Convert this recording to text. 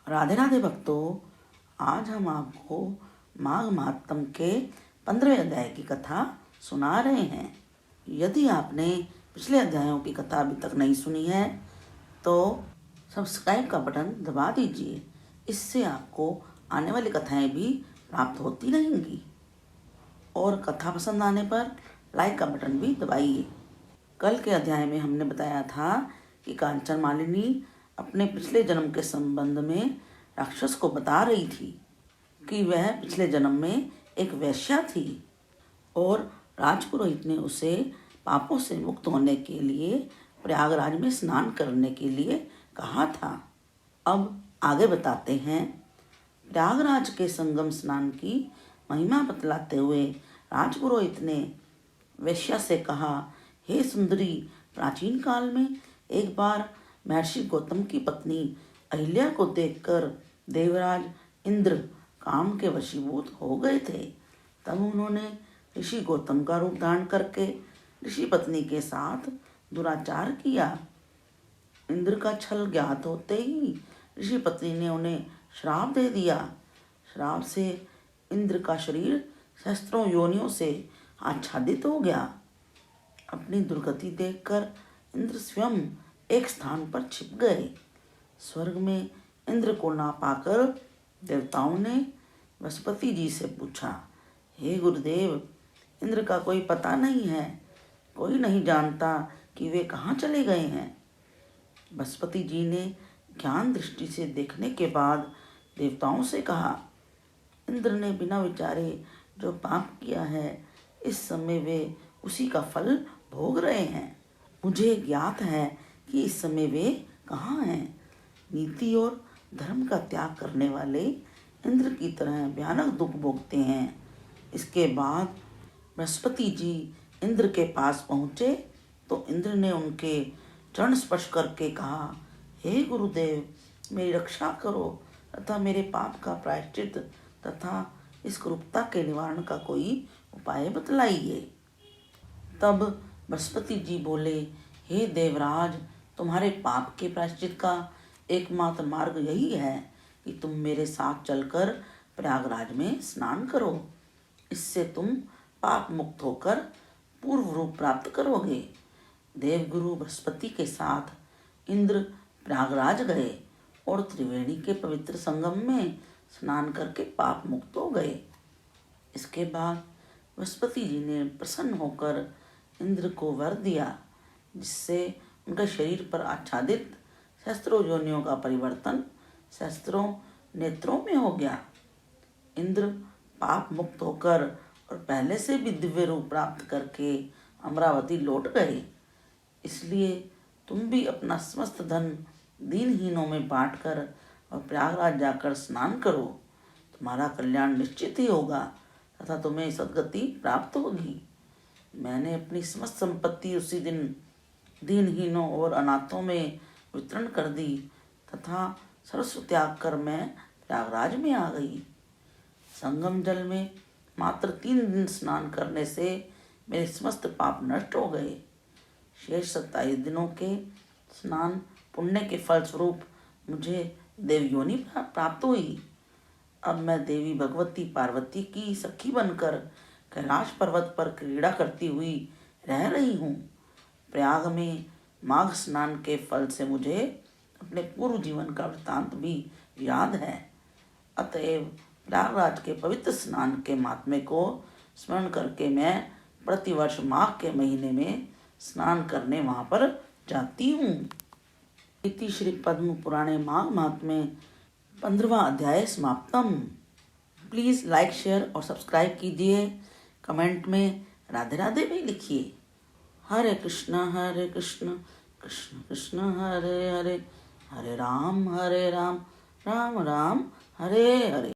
राधे राधे भक्तों, आज हम आपको माघ महात्म के 15वें अध्याय की कथा सुना रहे हैं। यदि आपने पिछले अध्यायों की कथा अभी तक नहीं सुनी है तो सब्सक्राइब का बटन दबा दीजिए। इससे आपको आने वाली कथाएं भी प्राप्त होती रहेंगी और कथा पसंद आने पर लाइक का बटन भी दबाइए। कल के अध्याय में हमने बताया था कि कांचन मालिनी अपने पिछले जन्म के संबंध में राक्षस को बता रही थी कि वह पिछले जन्म में एक वेश्या थी और राजपुरोहित ने उसे पापों से मुक्त होने के लिए प्रयागराज में स्नान करने के लिए कहा था। अब आगे बताते हैं। प्रयागराज के संगम स्नान की महिमा बतलाते हुए राजपुरोहित ने वेश्या से कहा, हे सुंदरी, प्राचीन काल में एक बार महर्षि गौतम की पत्नी अहिल्या को देखकर देवराज इंद्र काम के वशीभूत हो गए थे। तब उन्होंने ऋषि गौतम का रूप धारण करके ऋषि पत्नी के साथ दुराचार किया। इंद्र का छल ज्ञात होते ही ऋषि पत्नी ने उन्हें श्राप दे दिया। श्राप से इंद्र का शरीर सहस्त्रों योनियों से आच्छादित हो गया। अपनी दुर्गति देखकर इंद्र स्वयं एक स्थान पर छिप गए। स्वर्ग में इंद्र को ना पाकर देवताओं ने बृहस्पति जी से पूछा, हे गुरुदेव, इंद्र का कोई पता नहीं है, कोई नहीं जानता कि वे कहाँ चले गए हैं। बृहस्पति जी ने ज्ञान दृष्टि से देखने के बाद देवताओं से कहा, इंद्र ने बिना विचारे जो पाप किया है, इस समय वे उसी का फल भोग रहे हैं। मुझे ज्ञात है कि इस समय वे कहाँ हैं। नीति और धर्म का त्याग करने वाले इंद्र की तरह भयानक दुख भोगते हैं। इसके बाद बृहस्पति जी इंद्र के पास पहुँचे तो इंद्र ने उनके चरण स्पर्श करके कहा, हे गुरुदेव, मेरी रक्षा करो तथा मेरे पाप का प्रायश्चित तथा इस कुरूपता के निवारण का कोई उपाय बतलाइए। तब बृहस्पति जी बोले, हे देवराज, तुम्हारे पाप के प्रायश्चित का एकमात्र मार्ग यही है कि तुम मेरे साथ चलकर प्रयागराज में स्नान करो। इससे तुम पाप मुक्त होकर पूर्व रूप प्राप्त करोगे। देवगुरु बृहस्पति के साथ इंद्र प्रयागराज गए और त्रिवेणी के पवित्र संगम में स्नान करके पाप मुक्त हो गए। इसके बाद बृहस्पति जी ने प्रसन्न होकर इंद्र को वर दिया, जिससे उनके शरीर पर आच्छादित सहस्त्रों योनियों का परिवर्तन सहस्त्रों नेत्रों में हो गया। इंद्र पाप मुक्त होकर और पहले से भी दिव्य रूप प्राप्त करके अमरावती लौट गए। इसलिए तुम भी अपना समस्त धन दीनहीनों में बांटकर और प्रयागराज जाकर स्नान करो। तुम्हारा कल्याण निश्चित ही होगा तथा तुम्हें सद्गति प्राप्त होगी। मैंने अपनी समस्त संपत्ति उसी दिन दीनहीनों और अनाथों में वितरण कर दी तथा सर्वस्व त्याग कर मैं प्रयागराज में आ गई। संगम जल में मात्र 3 दिन स्नान करने से मेरे समस्त पाप नष्ट हो गए। शेष 27 दिनों के स्नान पुण्य के फलस्वरूप मुझे देवयोनि प्राप्त हुई। अब मैं देवी भगवती पार्वती की सखी बनकर कैलाश पर्वत पर क्रीड़ा करती हुई रह रही हूँ। प्रयाग में माघ स्नान के फल से मुझे अपने पूर्व जीवन का वृत्तांत भी याद है। अतएव प्रयागराज के पवित्र स्नान के महात्म्य को स्मरण करके मैं प्रतिवर्ष माघ के महीने में स्नान करने वहाँ पर जाती हूँ। इति श्री पद्म पुराणे माघ महात्म्य 15वां अध्याय समाप्तम। प्लीज़ लाइक, शेयर और सब्सक्राइब कीजिए। कमेंट में राधे राधे भी लिखिए। हरे कृष्ण कृष्ण कृष्ण हरे हरे, हरे राम राम राम हरे हरे।